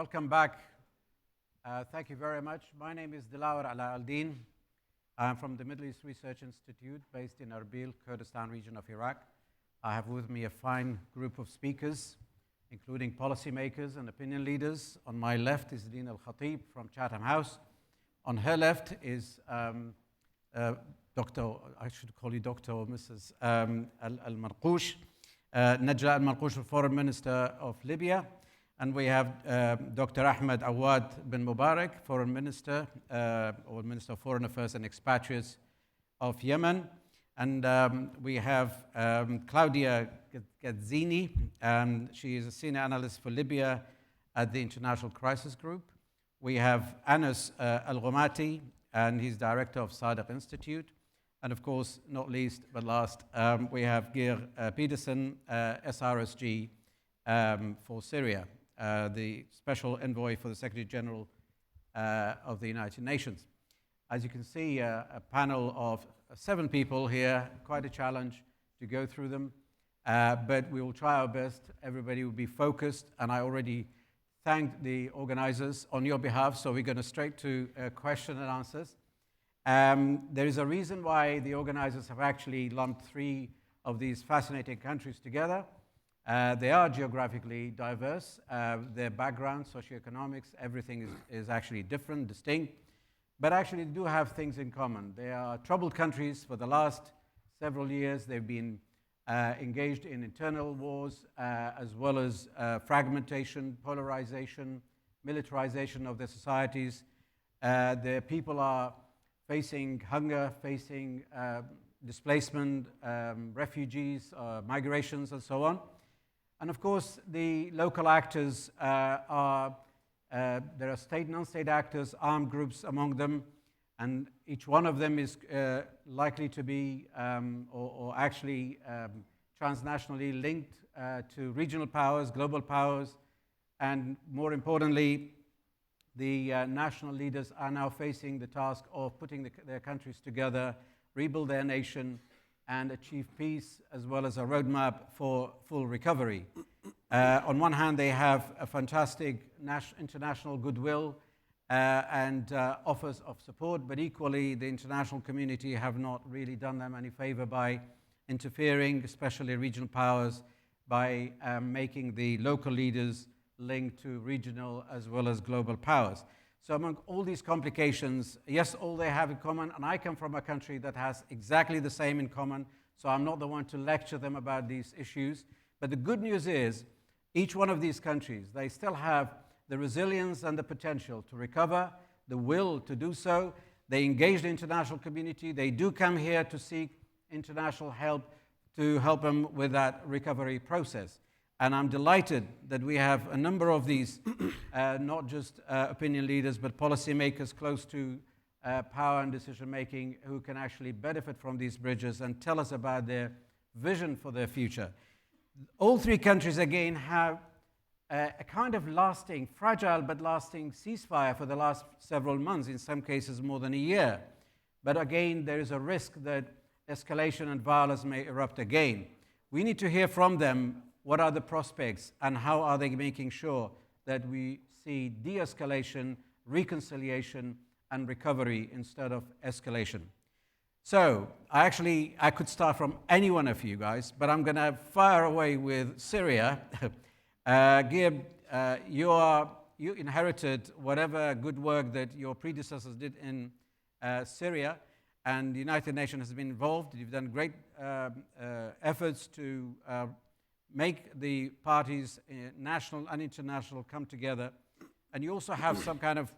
Welcome back. Thank you very much. My name is Dilawar Ala Al-Din. I'm from the Middle East Research Institute based in Erbil, Kurdistan region of Iraq. I have with me a fine group of speakers, including policymakers and opinion leaders. On my left is Dina Al-Khatib from Chatham House. On her left is Dr. I should call you Dr. or Mrs. Al-Marqoush, Najla Al-Marqoush, the Foreign Minister of Libya. And we have Dr. Ahmed Awad bin Mubarak, Foreign Minister, or Minister of Foreign Affairs and Expatriates of Yemen. And we have Claudia Gazzini, she is a senior analyst for Libya at the International Crisis Group. We have Anas Al-Ghumati, and he's director of Sadiq Institute. And of course, not least but last, we have Geir Pedersen, SRSG for Syria, the special envoy for the Secretary General of the United Nations. As you can see, a panel of 7 people here, quite a challenge to go through them, but we will try our best. Everybody will be focused, and I already thanked the organizers on your behalf, so we're going straight to question and answers. There is a reason why the organizers have actually lumped 3 of these fascinating countries together. They are geographically diverse. Their background, socioeconomics, everything is actually different, distinct, but actually do have things in common. They are troubled countries for the last several years. They've been engaged in internal wars, as well as fragmentation, polarization, militarization of their societies. Their people are facing hunger, facing displacement, refugees, migrations, and so on. And of course, the local actors there are state, non-state actors, armed groups among them, and each one of them is likely to be, or actually transnationally linked to regional powers, global powers, and more importantly, the national leaders are now facing the task of putting their countries together, rebuild their nation, and achieve peace, as well as a roadmap for full recovery. On one hand, they have a fantastic international goodwill and offers of support, but equally, the international community have not really done them any favor by interfering, especially regional powers, by making the local leaders linked to regional as well as global powers. So among all these complications, yes, all they have in common, and I come from a country that has exactly the same in common, so I'm not the one to lecture them about these issues. But the good news is, each one of these countries, they still have the resilience and the potential to recover, the will to do so. They engage the international community. They do come here to seek international help to help them with that recovery process. And I'm delighted that we have a number of these, not just opinion leaders, but policymakers close to power and decision-making who can actually benefit from these bridges and tell us about their vision for their future. All 3 countries, again, have a kind of lasting, fragile but lasting ceasefire for the last several months, in some cases more than a year. But again, there is a risk that escalation and violence may erupt again. We need to hear from them. What are the prospects, and how are they making sure that we see de-escalation, reconciliation, and recovery instead of escalation? So, I could start from any one of you guys, but I'm going to fire away with Syria. Gib, you inherited whatever good work that your predecessors did in Syria, and the United Nations has been involved. You've done great efforts to make the parties, national and international, come together. And you also have some kind of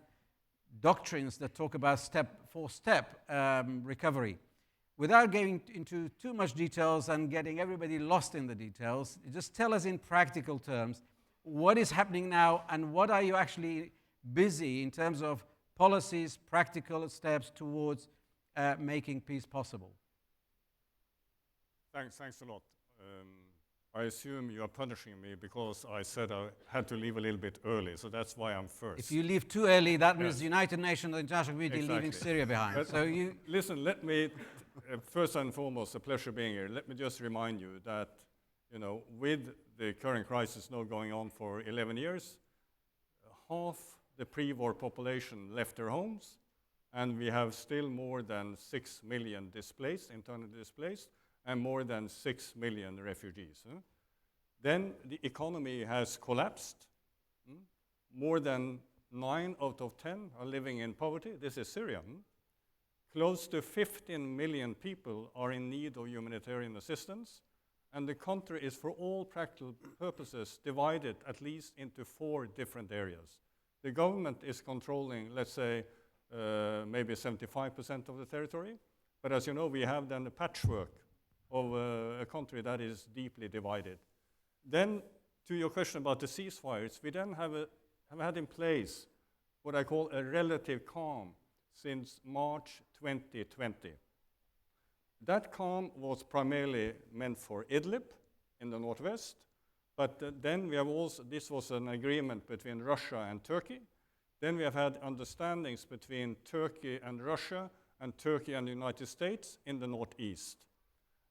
doctrines that talk about step-for-step recovery. Without getting into too much details and getting everybody lost in the details, just tell us in practical terms what is happening now and what are you actually busy in terms of policies, practical steps towards making peace possible. Thanks a lot. I assume you are punishing me because I said I had to leave a little bit early, so that's why I'm first. If you leave too early, that means the United Nations, the international community, Exactly. leaving Syria behind. But So you listen, let me, first and foremost, a pleasure being here. Let me just remind you that, with the current crisis now going on for 11 years, half the pre-war population left their homes, and we have still more than 6 million displaced, internally displaced, and more than 6 million refugees. Then the economy has collapsed. More than 9 out of 10 are living in poverty. This is Syria. Close to 15 million people are in need of humanitarian assistance, and the country is, for all practical purposes, divided at least into 4 different areas. The government is controlling, let's say, maybe 75% of the territory, but as you know, we have then a patchwork of a country that is deeply divided. Then, to your question about the ceasefires, we then have had in place what I call a relative calm since March 2020. That calm was primarily meant for Idlib in the northwest, but then we have also, this was an agreement between Russia and Turkey. Then we have had understandings between Turkey and Russia and Turkey and the United States in the northeast.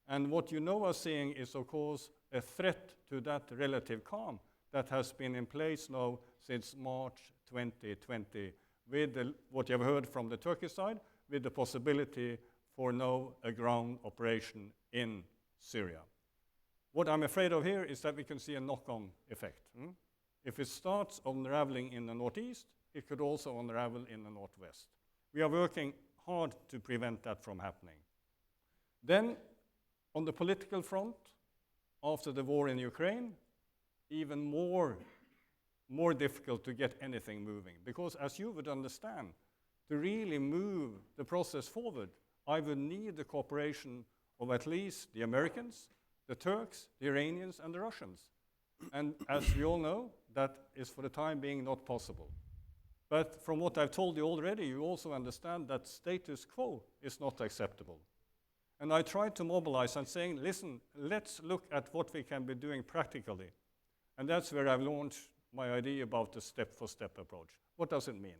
And what you now are seeing is, of course, a threat to that relative calm that has been in place now since March 2020, with what you have heard from the Turkish side, with the possibility for now a ground operation in Syria. What I'm afraid of here is that we can see a knock-on effect. If it starts unraveling in the northeast, it could also unravel in the northwest. We are working hard to prevent that from happening. Then, on the political front, after the war in Ukraine, even more difficult to get anything moving. Because as you would understand, to really move the process forward, I would need the cooperation of at least the Americans, the Turks, the Iranians, and the Russians. And as we all know, that is for the time being not possible. But from what I've told you already, you also understand that status quo is not acceptable. And I tried to mobilize and saying, listen, let's look at what we can be doing practically. And that's where I've launched my idea about the step-for-step approach. What does it mean?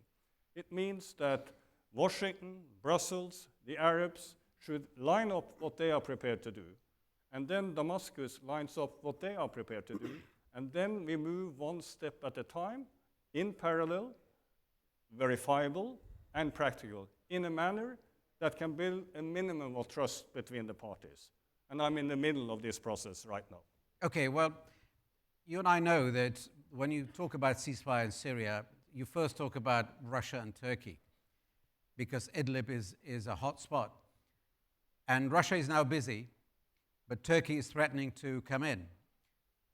It means that Washington, Brussels, the Arabs should line up what they are prepared to do. And then Damascus lines up what they are prepared to do. And then we move one step at a time, in parallel, verifiable, and practical, in a manner that can build a minimum of trust between the parties. And I'm in the middle of this process right now. Okay, well, you and I know that when you talk about ceasefire in Syria, you first talk about Russia and Turkey, because Idlib is a hot spot. And Russia is now busy, but Turkey is threatening to come in.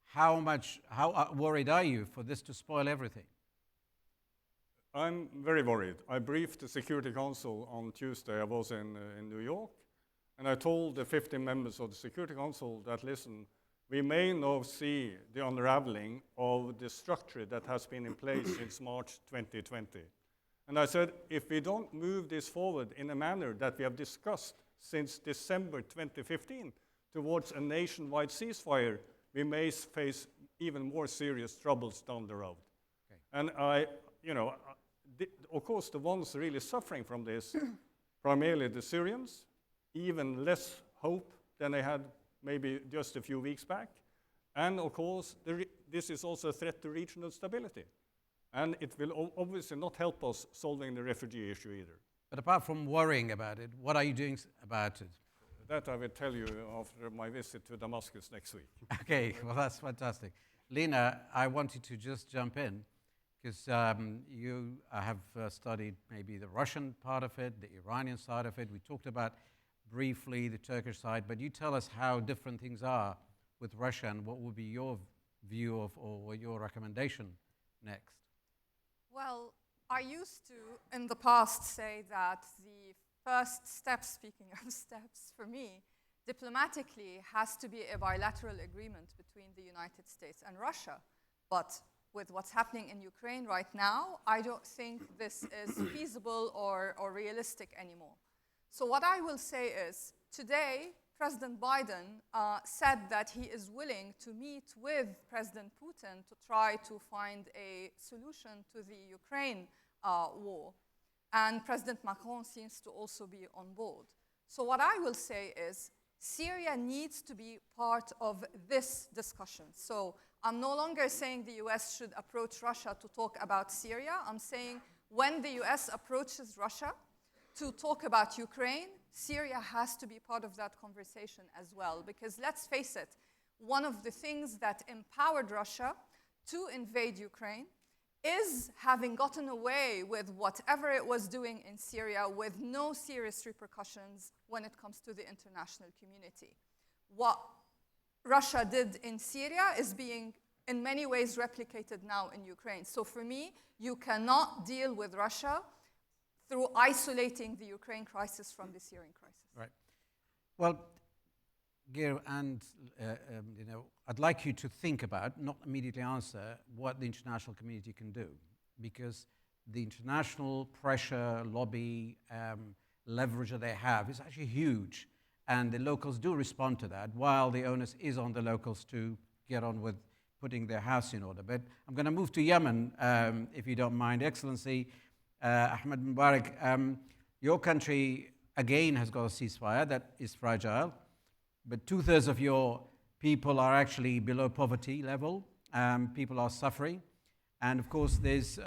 How worried are you for this to spoil everything? I'm very worried. I briefed the Security Council on Tuesday. I was in New York, and I told the 15 members of the Security Council that, listen, we may now see the unraveling of the structure that has been in place since March 2020. And I said, if we don't move this forward in a manner that we have discussed since December 2015 towards a nationwide ceasefire, we may face even more serious troubles down the road. Okay. And of course, the ones really suffering from this, primarily the Syrians, even less hope than they had maybe just a few weeks back. And of course, this is also a threat to regional stability. And it will obviously not help us solving the refugee issue either. But apart from worrying about it, what are you doing about it? That I will tell you after my visit to Damascus next week. Okay, well, that's fantastic. Lena, I wanted to just jump in, because you have studied maybe the Russian part of it, the Iranian side of it. We talked about briefly the Turkish side, but you tell us how different things are with Russia and what would be your view of or your recommendation next. Well, I used to, in the past, say that the first step, speaking of steps for me, diplomatically has to be a bilateral agreement between the United States and Russia. But with what's happening in Ukraine right now, I don't think this is feasible or realistic anymore. So what I will say is, today, President Biden said that he is willing to meet with President Putin to try to find a solution to the Ukraine war. And President Macron seems to also be on board. So what I will say is, Syria needs to be part of this discussion. So I'm no longer saying the US should approach Russia to talk about Syria. I'm saying when the US approaches Russia to talk about Ukraine, Syria has to be part of that conversation as well. Because let's face it, one of the things that empowered Russia to invade Ukraine is having gotten away with whatever it was doing in Syria with no serious repercussions when it comes to the international community. What Russia did in Syria is being in many ways replicated now in Ukraine. So for me, you cannot deal with Russia through isolating the Ukraine crisis from the Syrian crisis. Right. Well, Gir, and I'd like you to think about, not immediately answer, what the international community can do, because the international pressure, lobby, leverage that they have is actually huge, and the locals do respond to that, while the onus is on the locals to get on with putting their house in order. But I'm going to move to Yemen, if you don't mind. Excellency, Ahmed Mubarak, your country, again, has got a ceasefire that is fragile, but 2/3 of your people are actually below poverty level. People are suffering. And of course, there's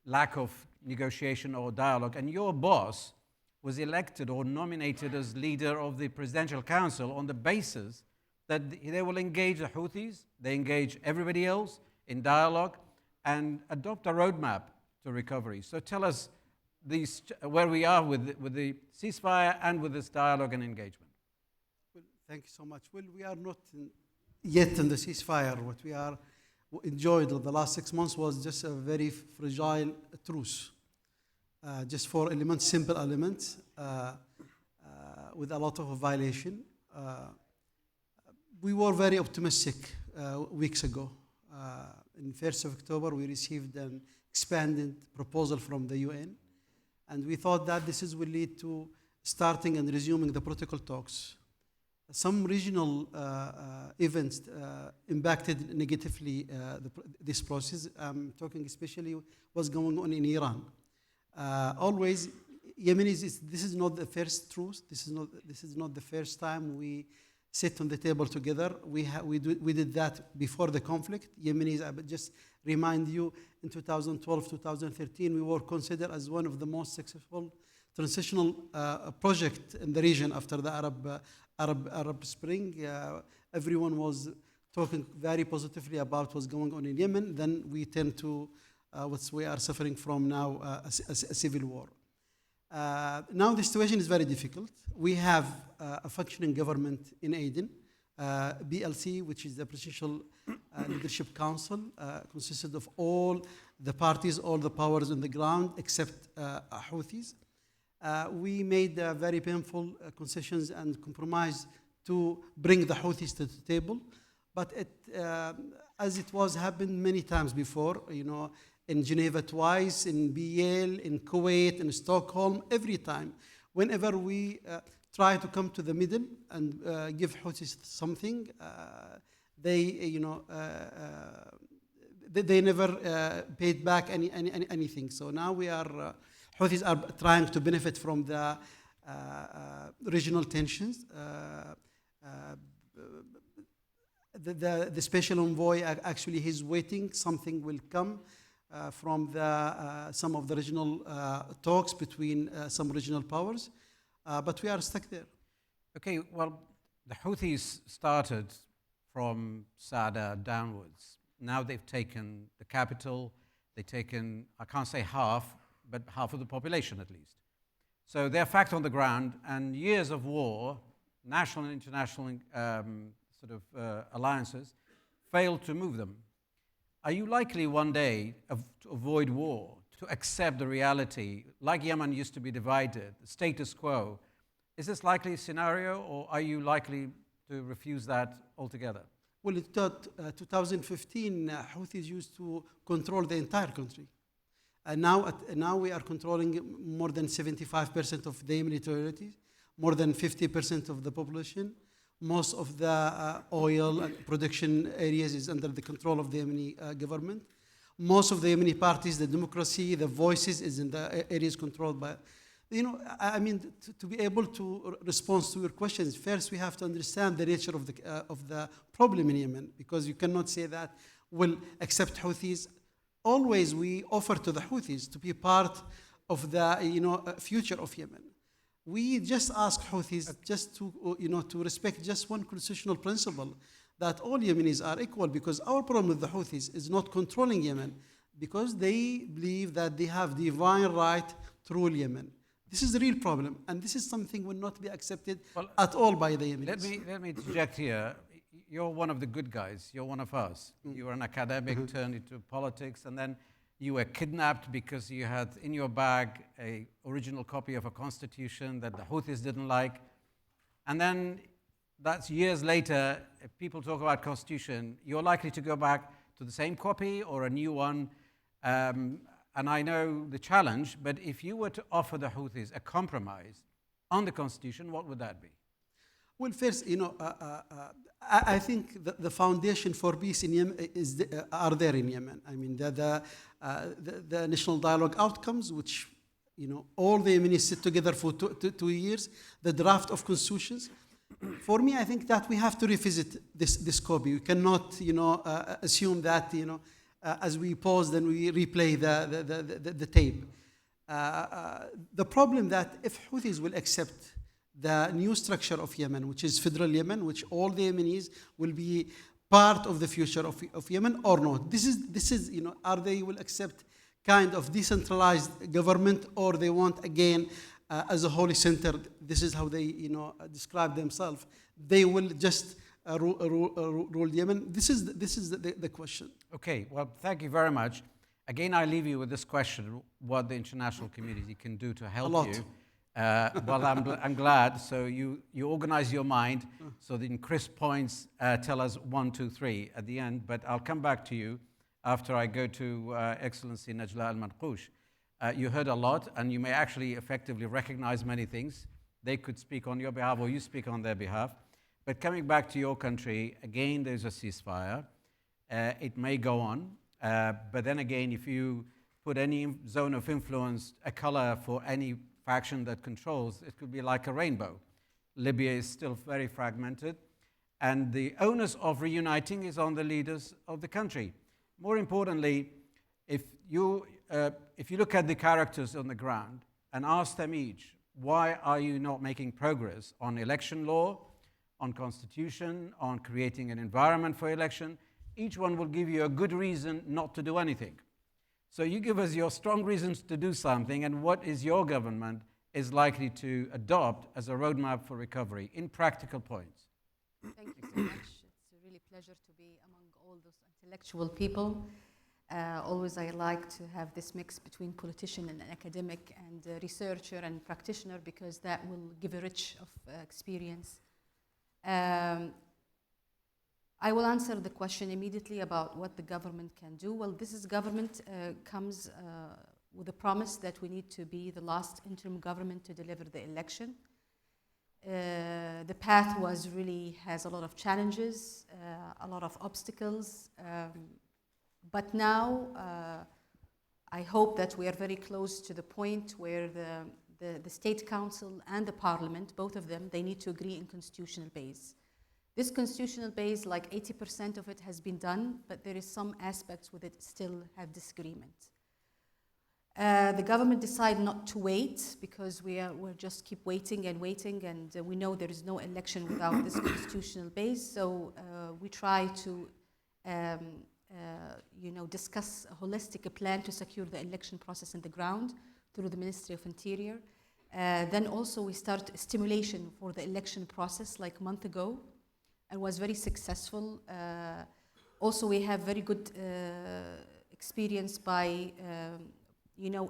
lack of negotiation or dialogue. And your boss was elected or nominated as leader of the Presidential Council on the basis that they will engage the Houthis, they engage everybody else in dialogue, and adopt a roadmap to recovery. So tell us where we are with the ceasefire and with this dialogue and engagement. Well, thank you so much. Well, we are not yet in the ceasefire. What we are enjoyed the last 6 months was just a very fragile truce. Just 4 elements, simple elements, with a lot of violation. We were very optimistic weeks ago. In 1st of October, we received an expanded proposal from the UN, and we thought that this will lead to starting and resuming the protocol talks. Some regional events impacted negatively this process. I'm talking especially what's going on in Iran. Always, Yemenis, this is not the first truce. This is not the first time we sit on the table together. We did that before the conflict. Yemenis, I just remind you, in 2012, 2013, we were considered as one of the most successful transitional project in the region after the Arab Spring. Everyone was talking very positively about what's going on in Yemen. Then we tend to what we are suffering from now, a civil war. Now the situation is very difficult. We have a functioning government in Aden. BLC, which is the Presidential Leadership Council, consisted of all the parties, all the powers on the ground, except Houthis. We made very painful concessions and compromise to bring the Houthis to the table. But as it was happened many times before, in Geneva twice, in Biel, in Kuwait, in Stockholm, every time, whenever we try to come to the middle and give Houthis something, they never paid back anything. So now Houthis are trying to benefit from the regional tensions. The special envoy, actually, he's waiting. Something will come from some of the regional talks between some regional powers. But we are stuck there. Okay, well, the Houthis started from Sada downwards. Now they've taken the capital. They've taken, I can't say half, but half of the population at least. So they're fact on the ground, and years of war, national and international alliances, failed to move them. Are you likely one day to avoid war, to accept the reality, like Yemen used to be divided, the status quo? Is this likely a scenario, or are you likely to refuse that altogether? Well, in 2015, Houthis used to control the entire country. And now we are controlling more than 75% of the Yemeni territories, more than 50% of the population. Most of the oil and production areas is under the control of the Yemeni government. Most of the Yemeni parties, the democracy, the voices is in the areas controlled by I mean, to be able to respond to your questions, first we have to understand the nature of the problem in Yemen, because you cannot say that we'll accept Houthis. Always we offer to the Houthis to be part of the future of Yemen. We just ask Houthis just to respect just one constitutional principle, that all Yemenis are equal, because our problem with the Houthis is not controlling Yemen, because they believe that they have divine right to rule Yemen. This is the real problem, and this is something will not be accepted at all by the Yemenis. Let me interject here. You're one of the good guys. You're one of us. You were an academic, turned into politics, and then you were kidnapped because you had in your bag an original copy of a constitution that the Houthis didn't like. And then that's years later, if people talk about constitution, you're likely to go back to the same copy or a new one. And I know the challenge, but if you were to offer the Houthis a compromise on the constitution, what would that be? Well, first, I think the foundation for peace in Yemen are there in Yemen. I mean, the national dialogue outcomes, which all the Yemenis sit together for 2 years, the draft of constitutions. For me, I think that we have to revisit this copy. We cannot, assume that, as we pause, then we replay the tape. The problem that if Houthis will accept the new structure of Yemen, which is federal Yemen, which all the Yemenis will be part of the future of Yemen or not. This is, are they will accept kind of decentralized government, or they want again as a holy center? This is how they, describe themselves. They will just rule Yemen. This is the question. Okay, well, thank you very much. Again, I leave you with this question: what the international community can do to help you. Well, I'm glad. So you organize your mind so that in crisp points tell us 1, 2, 3 at the end. But I'll come back to you after I go to Excellency Najla Al-Marqoush. You heard a lot, and you may actually effectively recognize many things. They could speak on your behalf, or you speak on their behalf. But coming back to your country, again, there's a ceasefire. It may go on. But then again, if you put any zone of influence, a color for any faction that controls, it could be like a rainbow. Libya is still very fragmented, and the onus of reuniting is on the leaders of the country. More importantly, if you look at the characters on the ground and ask them each, why are you not making progress on election law, on constitution, on creating an environment for election? Each one will give you a good reason not to do anything. So you give us your strong reasons to do something, and what is your government is likely to adopt as a roadmap for recovery in practical points. Thank you so much. It's a really pleasure to be among all those intellectual people. Always I like to have this mix between politician and academic and researcher and practitioner, because that will give a rich of experience. I will answer the question immediately about what the government can do. Well, government comes with a promise that we need to be the last interim government to deliver the election. The path has a lot of challenges, a lot of obstacles, but now I hope that we are very close to the point where the State Council and the Parliament, both of them, they need to agree in constitutional base. This constitutional base, like 80% of it has been done, but there is some aspects with it still have disagreement. The government decided not to wait, because we'll just keep waiting, and we know there is no election without this constitutional base. So we try to, discuss a holistic plan to secure the election process in the ground through the Ministry of Interior. Then also we start stimulation for the election process like a month ago, and was very successful. Also, we have very good experience by,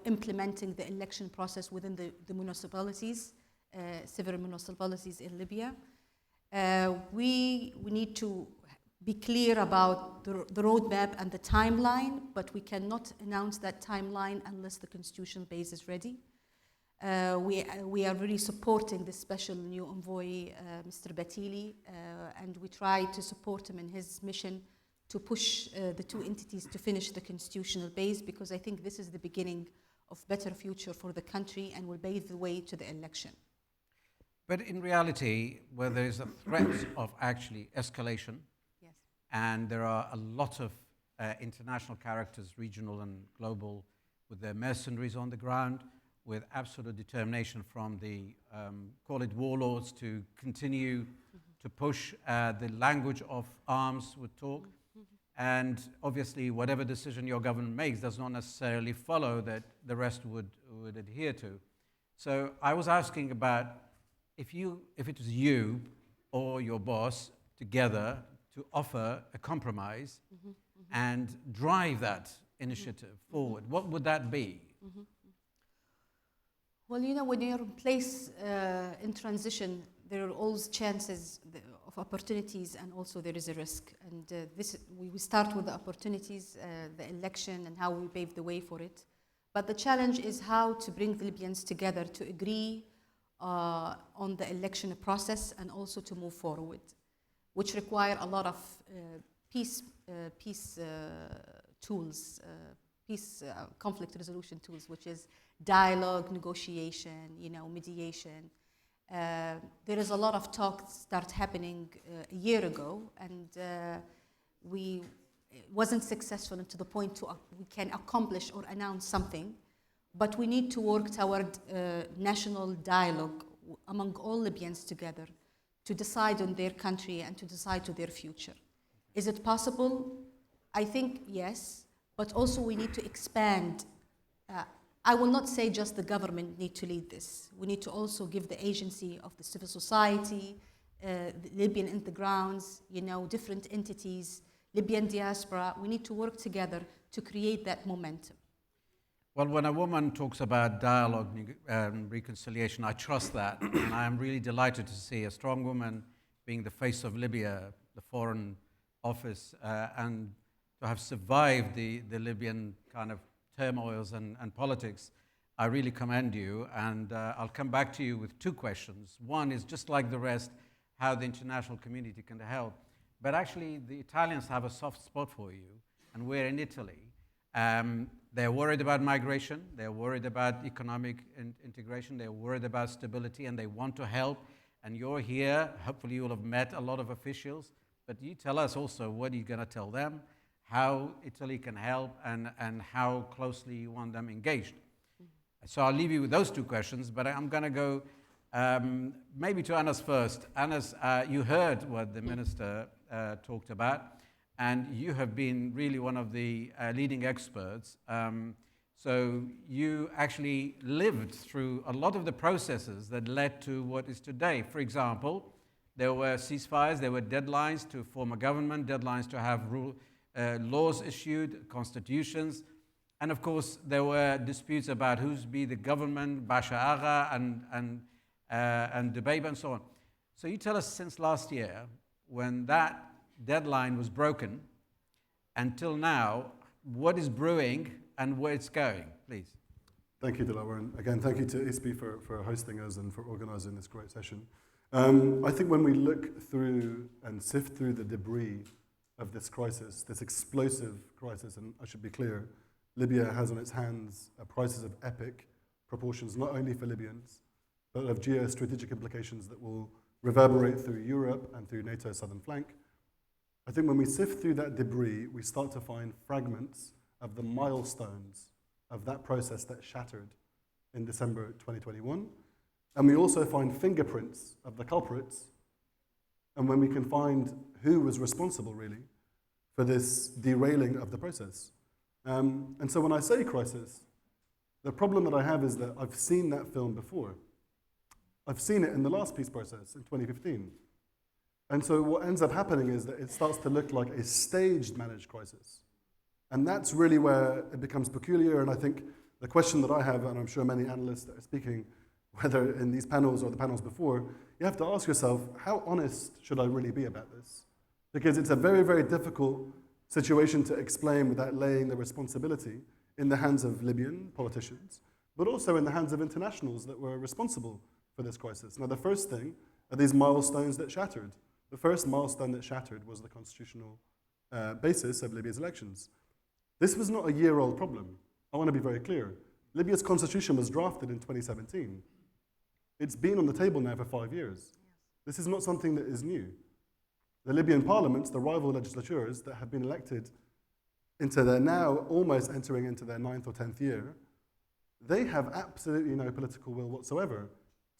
implementing the election process within the municipalities, several municipalities in Libya. We need to be clear about the roadmap and the timeline, but we cannot announce that timeline unless the constitutional base is ready. We are really supporting the special new envoy, Mr. Batili, and we try to support him in his mission to push the two entities to finish the constitutional base, because I think this is the beginning of better future for the country and will pave the way to the election. But in reality, where there is a threat of actually escalation, Yes. and there are a lot of international characters, regional and global, with their mercenaries on the ground, with absolute determination from the, call it warlords, to continue to push the language of arms with talk. And obviously, whatever decision your government makes does not necessarily follow that the rest would adhere to. So I was asking about if it was you or your boss together to offer a compromise and drive that initiative forward, what would that be? Well, you know, when you're in place in transition, there are always chances of opportunities, and also there is a risk. And we start with the opportunities, the election, and how we pave the way for it. But the challenge is how to bring the Libyans together to agree on the election process and also to move forward, which require a lot of peace tools, conflict resolution tools, which is dialogue, negotiation, mediation. There is a lot of talk start happening a year ago, and it wasn't successful to the point we can accomplish or announce something. But we need to work toward national dialogue among all Libyans together to decide on their country and to decide to their future. Is it possible? I think yes, but also we need to expand. I will not say just the government need to lead this. We need to also give the agency of the civil society, the Libyan on the grounds, different entities, Libyan diaspora. We need to work together to create that momentum. Well, when a woman talks about dialogue and reconciliation, I trust that. And I am really delighted to see a strong woman being the face of Libya, the foreign office, and to have survived the Libyan kind of turmoils and politics. I really commend you. And I'll come back to you with two questions. One is, just like the rest, how the international community can help. But actually, the Italians have a soft spot for you, and we're in Italy. They're worried about migration, they're worried about economic integration, they're worried about stability, and they want to help. And you're here, hopefully you'll have met a lot of officials, but you tell us also what you're going to tell them, how Italy can help, and how closely you want them engaged. So I'll leave you with those two questions, but I'm going to go maybe to Anas first. Anas, you heard what the minister talked about, and you have been really one of the leading experts. So you actually lived through a lot of the processes that led to what is today. For example, there were ceasefires, there were deadlines to form a government, deadlines to have laws issued, constitutions, and of course there were disputes about who's be the government, Basha Agha and Dubaiba and so on. So you tell us, since last year, when that deadline was broken, until now, what is brewing and where it's going, please? Thank you, Dilawar. And again, thank you to ISPI for hosting us and for organizing this great session. I think when we look through and sift through the debris of this crisis, this explosive crisis, and I should be clear, Libya has on its hands a crisis of epic proportions, not only for Libyans, but of geostrategic implications that will reverberate through Europe and through NATO's southern flank. I think when we sift through that debris, we start to find fragments of the milestones of that process that shattered in December 2021. And we also find fingerprints of the culprits. And when we can find who was responsible, really, for this derailing of the process. And so when I say crisis, the problem that I have is that I've seen that film before. I've seen it in the last peace process in 2015. And so what ends up happening is that it starts to look like a staged managed crisis. And that's really where it becomes peculiar. And I think the question that I have, and I'm sure many analysts that are speaking, whether in these panels or the panels before, you have to ask yourself, how honest should I really be about this? Because it's a very, very difficult situation to explain without laying the responsibility in the hands of Libyan politicians, but also in the hands of internationals that were responsible for this crisis. Now, the first thing are these milestones that shattered. The first milestone that shattered was the constitutional basis of Libya's elections. This was not a year-old problem. I want to be very clear. Libya's constitution was drafted in 2017. It's been on the table now for 5 years. This is not something that is new. The Libyan parliaments, the rival legislatures that have been elected into their now almost entering into their 9th or 10th year, they have absolutely no political will whatsoever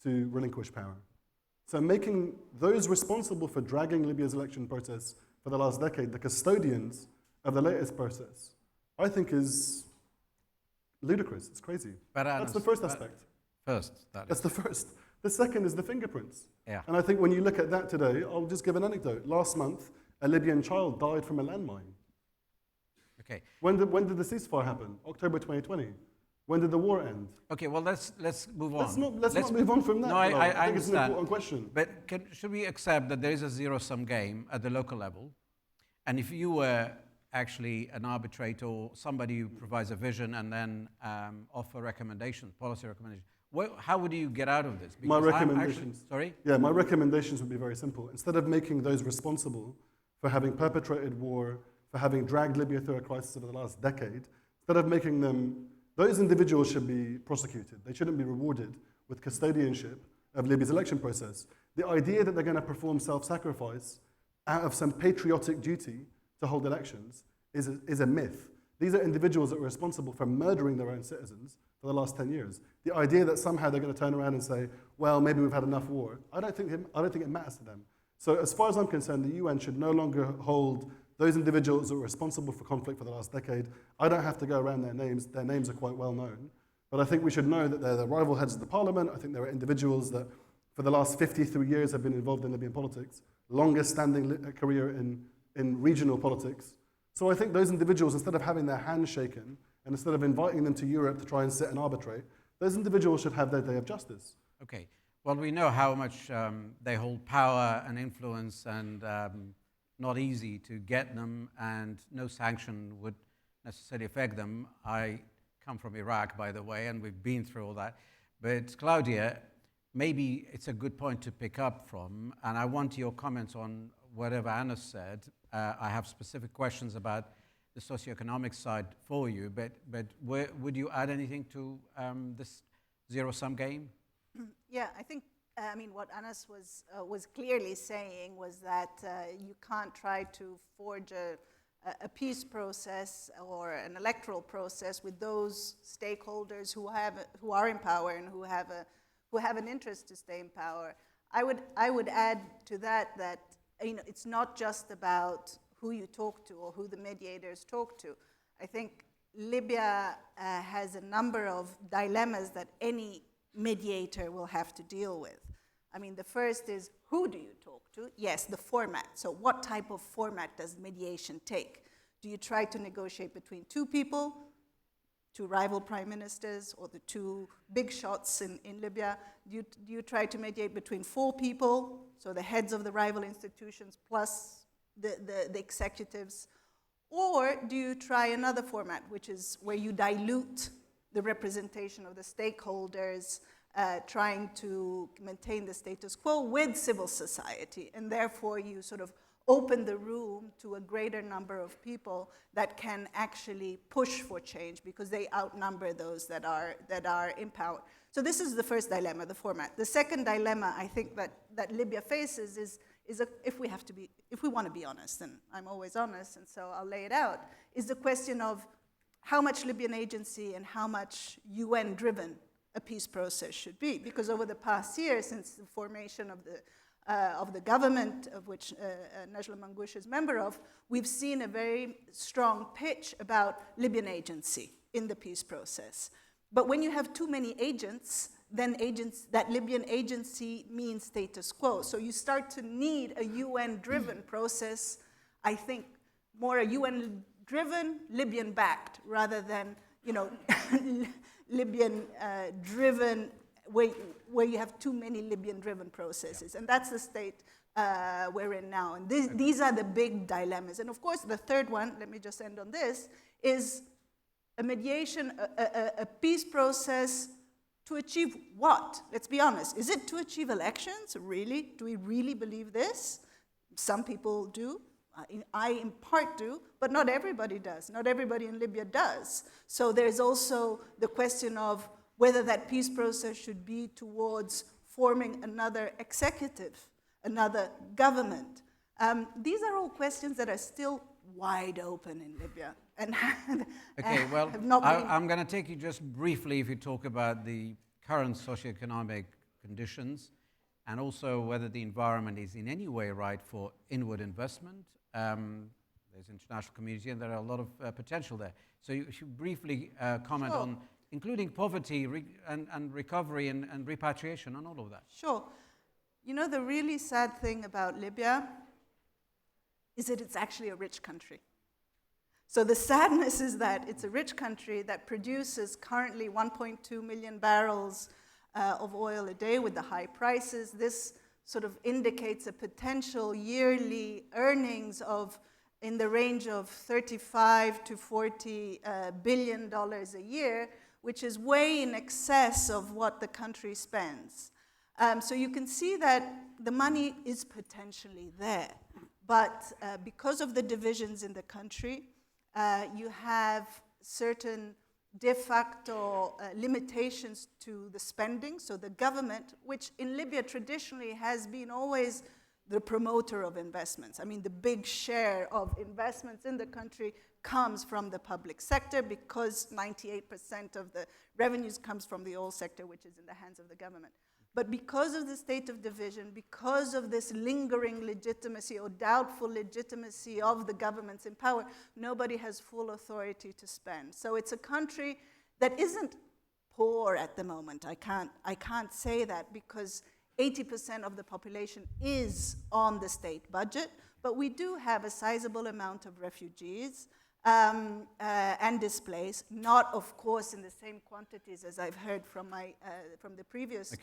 to relinquish power. So making those responsible for dragging Libya's election process for the last decade, the custodians of the latest process, I think is ludicrous. It's crazy. That's the first aspect. That's the first. The second is the fingerprints. Yeah. And I think when you look at that today, I'll just give an anecdote. Last month, a Libyan child died from a landmine. Okay. When did the ceasefire happen? October 2020. When did the war end? Okay, well, let's move on. Let's not move on from that. No, I think understand. it's an important question. But should we accept that there is a zero-sum game at the local level? And if you were actually an arbitrator or somebody who provides a vision and then offer recommendations, policy recommendations, how would you get out of this? Because My recommendations. My recommendations would be very simple. Instead of making those responsible for having perpetrated war, for having dragged Libya through a crisis over the last decade, instead of making them, those individuals should be prosecuted. They shouldn't be rewarded with custodianship of Libya's election process. The idea that they're going to perform self-sacrifice out of some patriotic duty to hold elections is a myth. These are individuals that were responsible for murdering their own citizens for the last 10 years. The idea that somehow they're going to turn around and say, well, maybe we've had enough war, I don't think it matters to them. So as far as I'm concerned, the UN should no longer hold those individuals that were responsible for conflict for the last decade. I don't have to go around their names. Their names are quite well known. But I think we should know that they're the rival heads of the parliament. I think there are individuals that for the last 53 years have been involved in Libyan politics, longest standing career in regional politics. So I think those individuals, instead of having their hands shaken, and instead of inviting them to Europe to try and sit and arbitrate, those individuals should have their day of justice. Okay. Well, we know how much they hold power and influence, and not easy to get them, and no sanction would necessarily affect them. I come from Iraq, by the way, and we've been through all that. But Claudia, maybe it's a good point to pick up from, and I want your comments on whatever Anas said. I have specific questions about the socioeconomic side for you, but would you add anything to this zero-sum game? Yeah, I think, what Anas was clearly saying was that you can't try to forge a peace process or an electoral process with those stakeholders who are in power and who have an interest to stay in power. I would add to that it's not just about who you talk to or who the mediators talk to. I think Libya has a number of dilemmas that any mediator will have to deal with. The first is, who do you talk to? Yes, the format. So what type of format does mediation take? Do you try to negotiate between two people, two rival prime ministers, or the two big shots in Libya? Do you try to mediate between four people, so the heads of the rival institutions plus the executives? Or do you try another format, which is where you dilute the representation of the stakeholders, trying to maintain the status quo with civil society, and therefore you sort of open the room to a greater number of people that can actually push for change because they outnumber those that are in power. So this is the first dilemma, the format. The second dilemma I think that Libya faces is if we want to be honest, and I'm always honest, and so I'll lay it out, is the question of how much Libyan agency and how much UN-driven a peace process should be. Because over the past year, since the formation of the government, of which Najla Mangoush is member of, we've seen a very strong pitch about Libyan agency in the peace process. But when you have too many agents, then that Libyan agency means status quo. So you start to need a UN-driven process, I think, more a UN-driven, Libyan-backed, rather than, Libyan-driven, where you have too many Libyan-driven processes. And that's the state we're in now. And these are the big dilemmas. And of course, the third one, let me just end on this, is a mediation, a peace process to achieve what? Let's be honest. Is it to achieve elections? Really? Do we really believe this? Some people do. I in part do, but not everybody does. Not everybody in Libya does. So there's also the question of whether that peace process should be towards forming another executive, another government. These are all questions that are still wide open in Libya. And Okay, well, have not been I'm going to take you just briefly if you talk about the current socioeconomic conditions and also whether the environment is in any way right for inward investment. There's international community and there are a lot of potential there. So you should briefly comment Sure. on including poverty and recovery and repatriation and all of that. Sure. You know, the really sad thing about Libya is that it's actually a rich country. So the sadness is that it's a rich country that produces currently 1.2 million barrels of oil a day with the high prices. This sort of indicates a potential yearly earnings of in the range of 35 to 40 billion dollars a year, which is way in excess of what the country spends. So you can see that the money is potentially there. But because of the divisions in the country, you have certain de facto limitations to the spending. So the government, which in Libya traditionally has been always the promoter of investments. I mean, the big share of investments in the country comes from the public sector because 98% of the revenues comes from the oil sector, which is in the hands of the government. But because of the state of division, because of this lingering legitimacy or doubtful legitimacy of the governments in power, nobody has full authority to spend. So it's a country that isn't poor at the moment. I can't say that because 80% of the population is on the state budget, but we do have a sizable amount of refugees and displaced, not, of course, in the same quantities as I've heard from the previous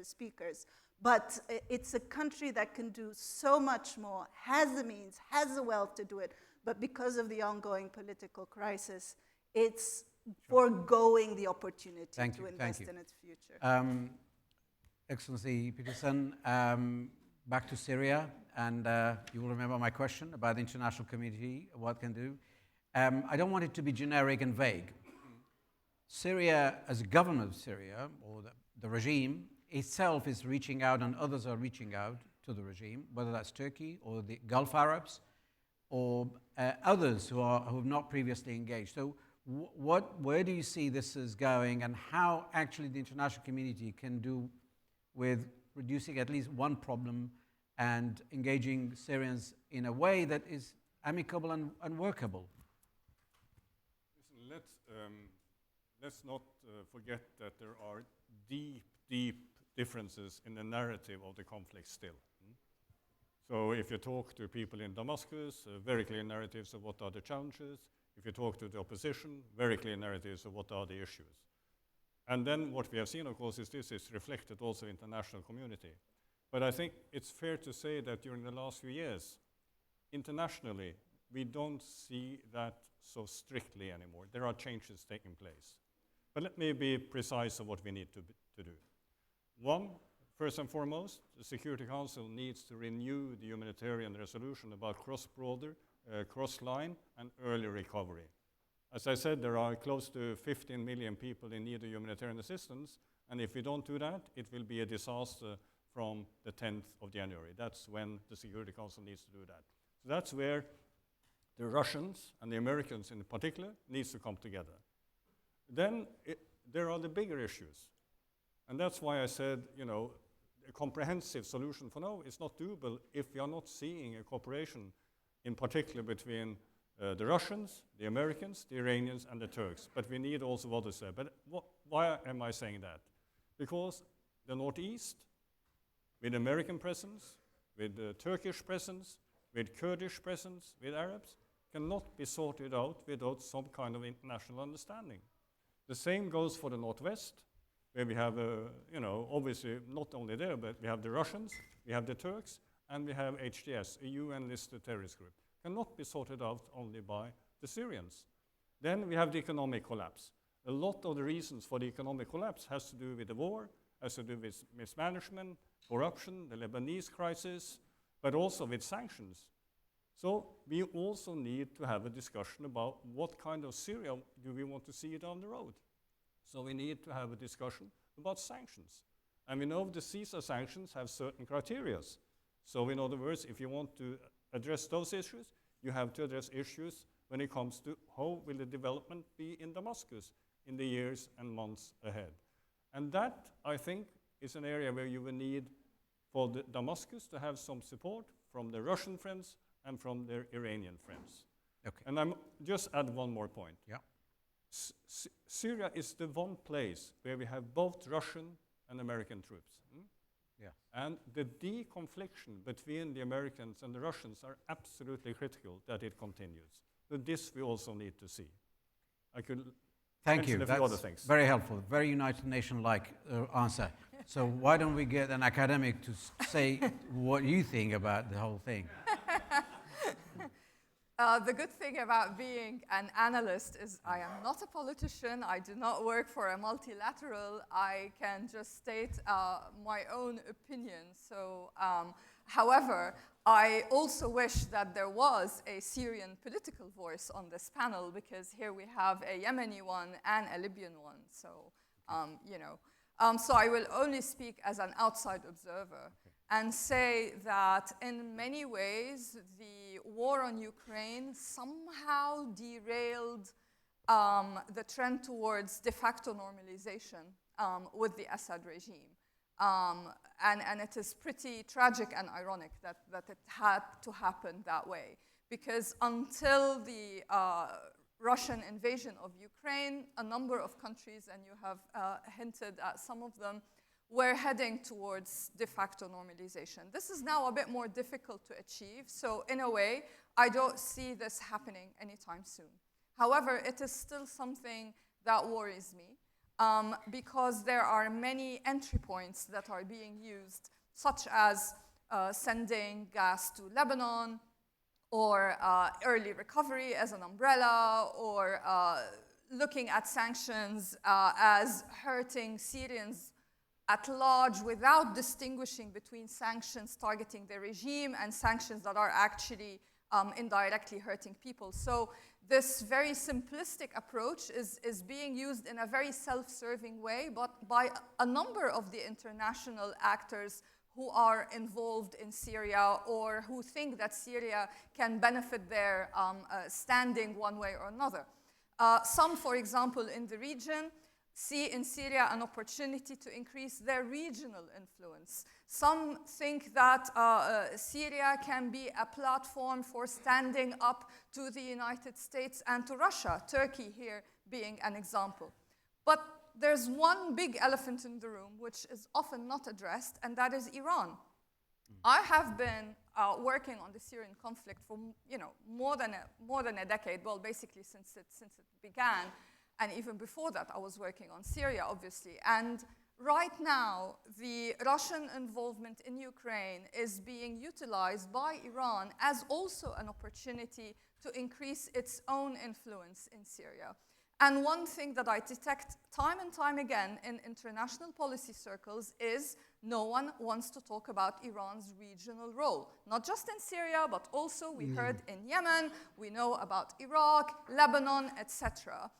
speakers, but it's a country that can do so much more, has the means, has the wealth to do it, but because of the ongoing political crisis, it's foregoing the opportunity to invest in its future. Excellency Peterson, back to Syria, and you will remember my question about the international community, what can do. I don't want it to be generic and vague. Syria, as a government of Syria, or the regime itself is reaching out and others are reaching out to the regime, whether that's Turkey or the Gulf Arabs or others who have not previously engaged. So where do you see this is going and how actually the international community can do with reducing at least one problem and engaging Syrians in a way that is amicable and workable? Listen, let's not forget that there are deep differences in the narrative of the conflict still. So if you talk to people in Damascus, very clear narratives of what are the challenges. If you talk to the opposition, very clear narratives of what are the issues. And then what we have seen, of course, is this is reflected also in the international community. But I think it's fair to say that during the last few years, internationally, we don't see that so strictly anymore. There are changes taking place. But let me be precise of what we need to do. One, first and foremost, the Security Council needs to renew the humanitarian resolution about cross-border, cross-line, and early recovery. As I said, there are close to 15 million people in need of humanitarian assistance, and if we don't do that, it will be a disaster from the 10th of January. That's when the Security Council needs to do that. So that's where the Russians and the Americans in particular needs to come together. Then there are the bigger issues. And that's why I said, a comprehensive solution for now is not doable if we are not seeing a cooperation, in particular between the Russians, the Americans, the Iranians, and the Turks. But we need also others there. But why am I saying that? Because the Northeast, with American presence, with Turkish presence, with Kurdish presence, with Arabs, cannot be sorted out without some kind of international understanding. The same goes for the Northwest, where we have, obviously not only there, but we have the Russians, we have the Turks, and we have HTS, a UN-listed terrorist group. Cannot be sorted out only by the Syrians. Then we have the economic collapse. A lot of the reasons for the economic collapse has to do with the war, has to do with mismanagement, corruption, the Lebanese crisis, but also with sanctions. So we also need to have a discussion about what kind of Syria do we want to see down the road. So we need to have a discussion about sanctions. And we know the CISA sanctions have certain criteria. So in other words, if you want to address those issues, you have to address issues when it comes to how will the development be in Damascus in the years and months ahead. And that, I think, is an area where you will need for Damascus to have some support from the Russian friends and from their Iranian friends. Okay. And I'm just add one more point. Yeah. Syria is the one place where we have both Russian and American troops. Yeah. And the deconfliction between the Americans and the Russians are absolutely critical that it continues. So this we also need to see. I could Thank you. mention a few other That's things. very helpful. Very United Nation-like answer. So why don't we get an academic to say what you think about the whole thing? The good thing about being an analyst is I am not a politician. I do not work for a multilateral. I can just state my own opinion. So, however, I also wish that there was a Syrian political voice on this panel, because here we have a Yemeni one and a Libyan one. So, so I will only speak as an outside observer and say that in many ways, the war on Ukraine somehow derailed the trend towards de facto normalization with the Assad regime. And it is pretty tragic and ironic that it had to happen that way. Because until the Russian invasion of Ukraine, a number of countries, and you have hinted at some of them, were heading towards de facto normalization. This is now a bit more difficult to achieve. So in a way, I don't see this happening anytime soon. However, it is still something that worries me. Because there are many entry points that are being used, such as sending gas to Lebanon, or early recovery as an umbrella, or looking at sanctions as hurting Syrians at large without distinguishing between sanctions targeting the regime and sanctions that are actually indirectly hurting people. So this very simplistic approach is being used in a very self-serving way, but by a number of the international actors who are involved in Syria or who think that Syria can benefit their standing one way or another. Some, for example, in the region, see in Syria an opportunity to increase their regional influence. Some think that Syria can be a platform for standing up to the United States and to Russia, Turkey here being an example. But there's one big elephant in the room which is often not addressed, and that is Iran. I have been working on the Syrian conflict for more than a decade, well, basically since it began. And even before that, I was working on Syria, obviously. And right now, the Russian involvement in Ukraine is being utilized by Iran as also an opportunity to increase its own influence in Syria. And one thing that I detect time and time again in international policy circles is no one wants to talk about Iran's regional role. Not just in Syria, but also we heard in Yemen, we know about Iraq, Lebanon, etc.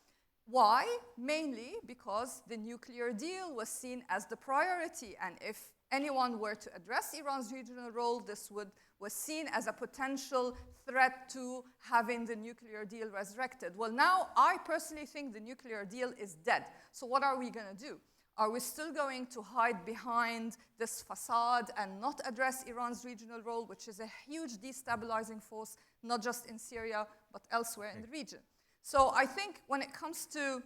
Why? Mainly because the nuclear deal was seen as the priority, and if anyone were to address Iran's regional role, this was seen as a potential threat to having the nuclear deal resurrected. Well, now I personally think the nuclear deal is dead. So what are we going to do? Are we still going to hide behind this facade and not address Iran's regional role, which is a huge destabilizing force, not just in Syria, but elsewhere in the region? So I think when it comes to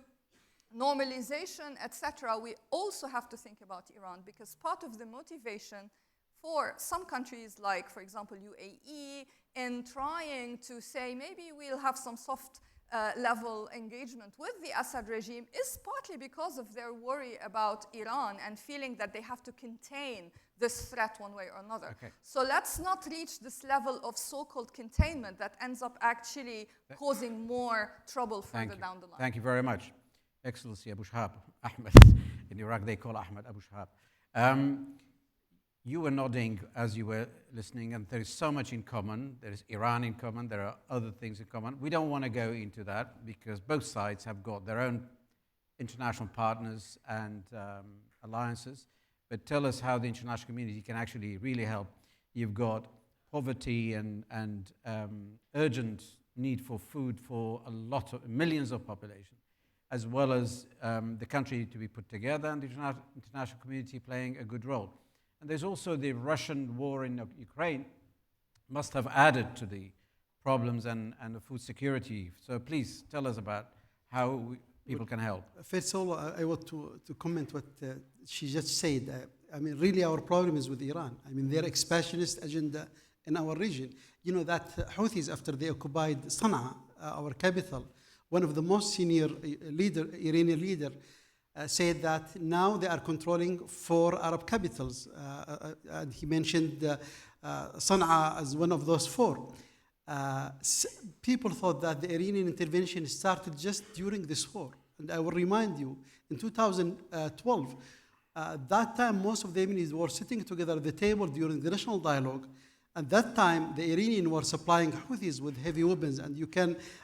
normalization, etc., we also have to think about Iran, because part of the motivation for some countries like, for example, UAE, in trying to say maybe we'll have some soft level engagement with the Assad regime is partly because of their worry about Iran and feeling that they have to contain this threat one way or another. Okay. So let's not reach this level of so-called containment that ends up actually causing more trouble further down the line. Thank you very much. Excellency Abu Shahab, Ahmed. In Iraq, they call Ahmed Abu Shahab. you were nodding as you were listening, and there is so much in common. There is Iran in common. There are other things in common. We don't want to go into that because both sides have got their own international partners and alliances. But tell us how the international community can actually really help. You've got poverty and urgent need for food for a lot of millions of population, as well as the country to be put together and the international community playing a good role. And there's also the Russian war in Ukraine must have added to the problems and the food security. So please tell us about how people can help. First of all, I want to comment what she just said. I mean, really our problem is with Iran. I mean, their expansionist agenda in our region. You know that Houthis, after they occupied Sana'a, our capital, one of the most senior Iranian leader, said that now they are controlling 4 Arab capitals. And he mentioned Sana'a as one of those 4. People thought that the Iranian intervention started just during this war. And I will remind you, in 2012, that time most of the Yemenis were sitting together at the table during the national dialogue. At that time, the Iranians were supplying Houthis with heavy weapons. And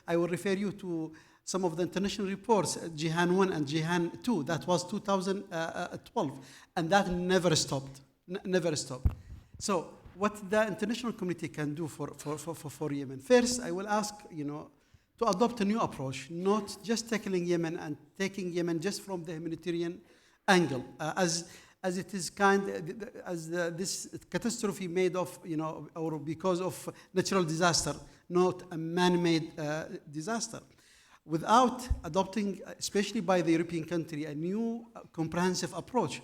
I will refer you to some of the international reports, Jihan 1 and Jihan 2. That was 2012. And that never stopped, never stopped. So what the international community can do for Yemen. First, I will ask, to adopt a new approach, not just tackling Yemen and taking Yemen just from the humanitarian angle, as it is this catastrophe made of, or because of natural disaster, not a man-made disaster. Without adopting, especially by the European country, a new comprehensive approach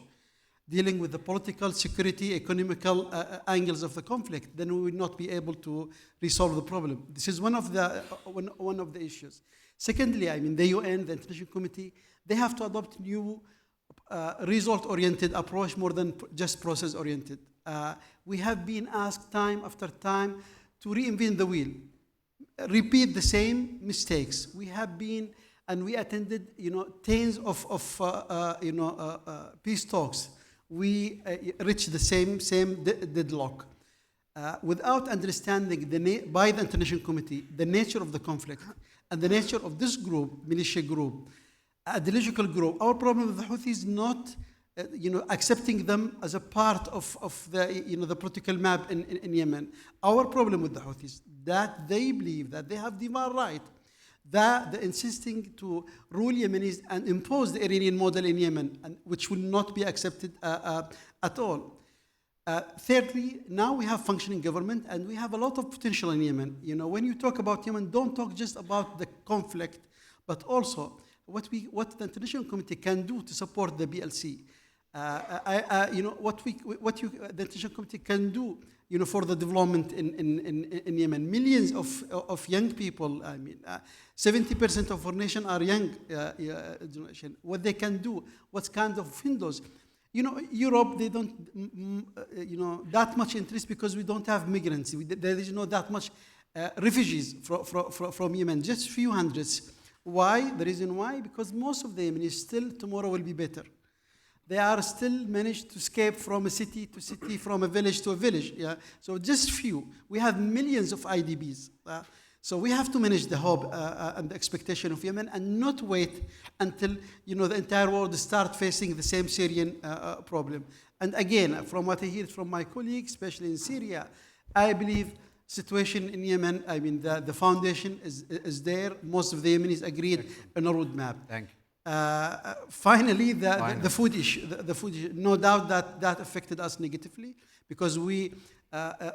dealing with the political, security, economical angles of the conflict, then we will not be able to resolve the problem. This is one of the issues. Secondly, I mean, the UN, the International Committee, they have to adopt new result-oriented approach more than just process-oriented. We have been asked time after time to reinvent the wheel, repeat the same mistakes. We have been, and we attended, tens of peace talks. We reached the same deadlock. Without understanding by the International Committee the nature of the conflict and the nature of this group, militia group, ideological group, our problem with the Houthis is not accepting them as a part of the political map in Yemen. Our problem with the Houthis that they believe that they have divine right, that they're insisting to rule Yemenis and impose the Iranian model in Yemen, which will not be accepted at all. Thirdly, now we have functioning government and we have a lot of potential in Yemen. When you talk about Yemen, don't talk just about the conflict, but also what the International Committee can do to support the BLC. The International Committee can do, for the development in Yemen. Millions of young people. I mean, 70% of our nation are young generation. What they can do, what kind of windows. Europe, they don't, that much interest because we don't have migrants. There is not that much refugees from Yemen, just few hundreds. Why? The reason why? Because most of the Yemenis still tomorrow will be better. They are still managed to escape from a city to city, from a village to a village. Yeah? So just few. We have millions of IDPs. So we have to manage the hope and the expectation of Yemen and not wait until the entire world start facing the same Syrian problem. And again, from what I hear from my colleagues, especially in Syria, I believe situation in Yemen, I mean, the foundation is there. Most of the Yemenis agreed on a roadmap. Thank you. Finally, the food issue. The food issue. No doubt that affected us negatively because we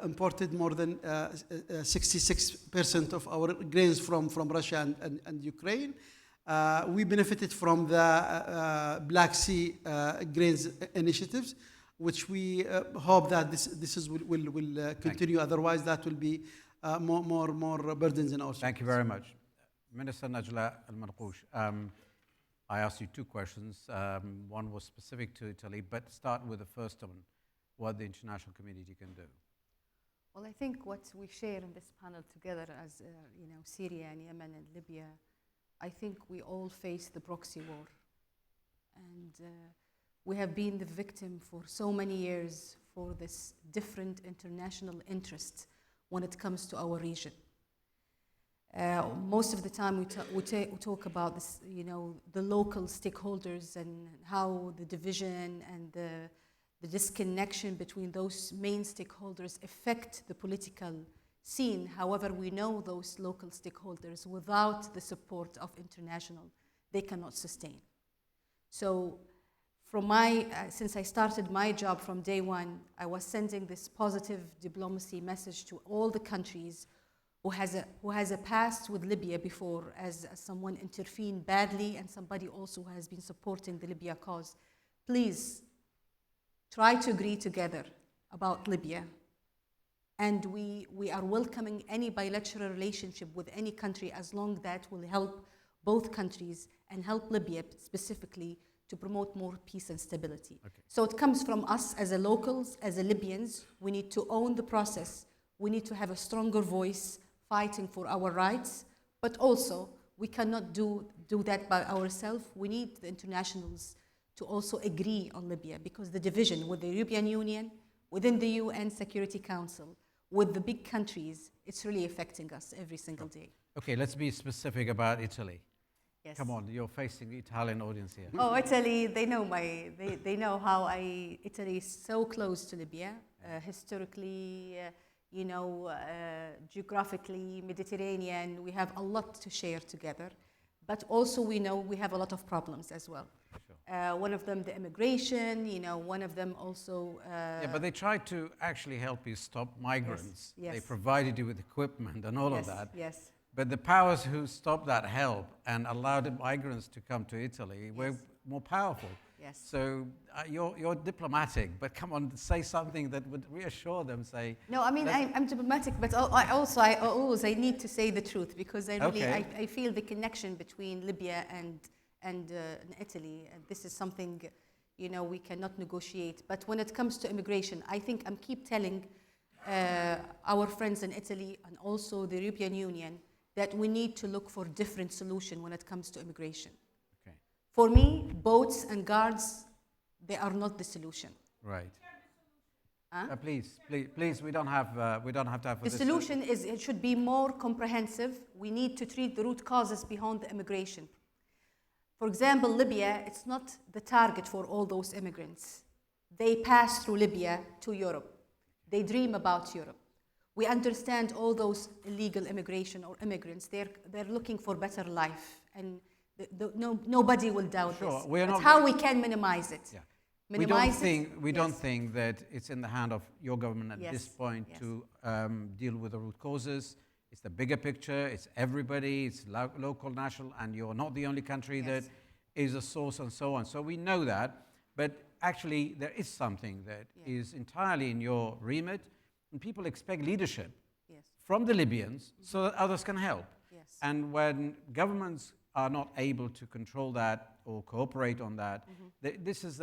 imported more than 66% of our grains from Russia and Ukraine. We benefited from the Black Sea grains initiatives, which we hope that this will continue. Otherwise, that will be more burdens in our. Thank you very much, Minister Najla Al-Marqoush. I asked you 2 questions. One was specific to Italy, but start with the first one, what the international community can do. Well, I think what we share in this panel together as, Syria and Yemen and Libya, I think we all face the proxy war. And We have been the victim for so many years for this different international interest when it comes to our region. Most of the time we talk about this, the local stakeholders and how the division and the disconnection between those main stakeholders affect the political scene. However, we know those local stakeholders, without the support of international, they cannot sustain. So since I started my job from day one, I was sending this positive diplomacy message to all the countries who has a past with Libya before, as someone intervened badly and somebody also who has been supporting the Libya cause. Please try to agree together about Libya. And we are welcoming any bilateral relationship with any country as long that will help both countries and help Libya specifically to promote more peace and stability. Okay. So it comes from us as a locals, as a Libyans. We need to own the process. We need to have a stronger voice fighting for our rights, but also we cannot do that by ourselves. We need the internationals to also agree on Libya, because the division with the European Union, within the UN Security Council, with the big countries, it's really affecting us every single day. Okay, let's be specific about Italy. Yes. Come on, you're facing the Italian audience here. Oh, Italy, they know how Italy is so close to Libya, historically, geographically, Mediterranean. We have a lot to share together, but also we know we have a lot of problems as well. Sure. One of them, the immigration, one of them also... yeah, but they tried to actually help you stop migrants. Yes. They provided you with equipment and all of that. Yes. But the powers who stopped that help and allowed the migrants to come to Italy were more powerful. Yes. So you're diplomatic, but come on, say something that would reassure them. Say no. I mean, I'm diplomatic, but I need to say the truth, because I feel the connection between Libya and Italy. And this is something we cannot negotiate. But when it comes to immigration, I think I'm keep telling our friends in Italy and also the European Union that we need to look for different solution when it comes to immigration. okay, For me, boats and guards, they are not the solution. right. Huh? Please, we don't have to have The solution is it should be more comprehensive. We need to treat the root causes behind the immigration. For example, Libya, it's not the target for all those immigrants. They pass through Libya to Europe. They dream about Europe. We understand all those illegal immigration or immigrants. They're looking for better life, and nobody will doubt this. But how we can minimize it? Yeah. Minimize we don't think that it's in the hand of your government at this point to deal with the root causes. It's the bigger picture. It's everybody. It's local, national, and you're not the only country that is a source and so on. So we know that, but actually there is something that is entirely in your remit, and people expect leadership from the Libyans so that others can help. Yes. And when governments are not able to control that or cooperate on that, this is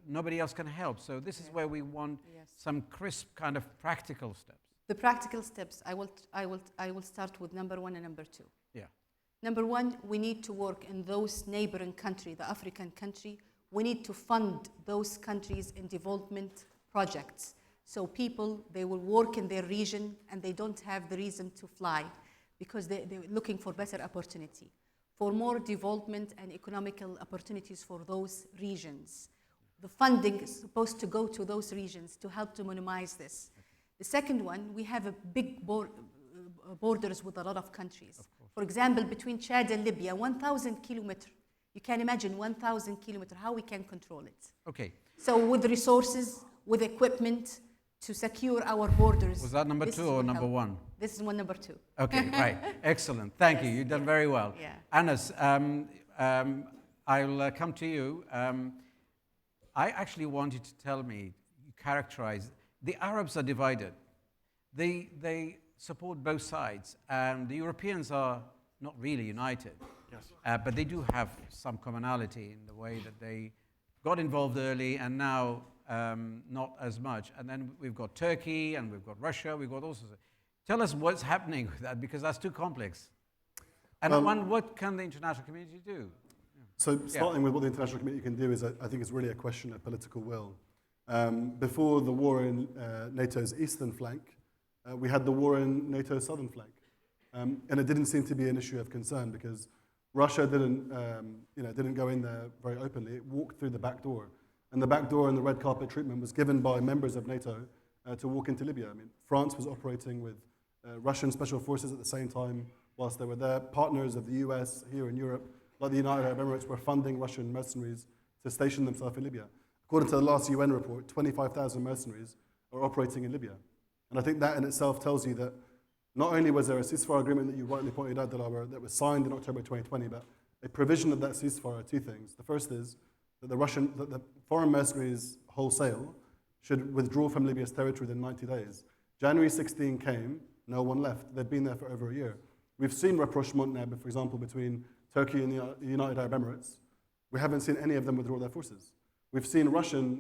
nobody else can help. So this is where we want some crisp kind of practical steps. The practical steps, I will start with number 1 and number 2. Yeah. Number 1, we need to work in those neighboring countries, the African country. We need to fund those countries in development projects. So people, they will work in their region and they don't have the reason to fly because they're looking for better opportunity, for more development and economical opportunities for those regions. The funding is supposed to go to those regions to help to minimize this. The second one, we have a big borders with a lot of countries. For example, between Chad and Libya, 1,000 kilometers. You can imagine 1,000 kilometers, how we can control it. Okay. So with resources, with equipment, to secure our borders. Was that number 2 or number 1? This is number 2. Okay, right. Excellent. Thank you. You've done very well. Yeah. Anas, I'll come to you. I actually want you to tell me, characterize, the Arabs are divided. They support both sides, and the Europeans are not really united. Yes. But they do have some commonality in the way that they got involved early and now not as much. And then we've got Turkey and we've got Russia, we've got all sorts of... Tell us what's happening with that, because that's too complex. And what can the international community do? So starting with what the international community can do is, I think it's really a question of political will. Before the war in NATO's eastern flank, we had the war in NATO's southern flank. And it didn't seem to be an issue of concern because Russia didn't go in there very openly. It walked through the back door. And the back door and the red carpet treatment was given by members of NATO to walk into Libya. I mean, France was operating with Russian special forces at the same time whilst they were there. Partners of the US here in Europe, like the United Arab Emirates, were funding Russian mercenaries to station themselves in Libya. According to the last UN report, 25,000 mercenaries are operating in Libya. And I think that in itself tells you that not only was there a ceasefire agreement that you rightly pointed out, Delaware, that was signed in October 2020, but a provision of that ceasefire, two things. The first is that the foreign mercenaries wholesale should withdraw from Libya's territory within 90 days. January 16 came, no one left. They've been there for over a year. We've seen rapprochement now, for example, between Turkey and the United Arab Emirates. We haven't seen any of them withdraw their forces. We've seen Russia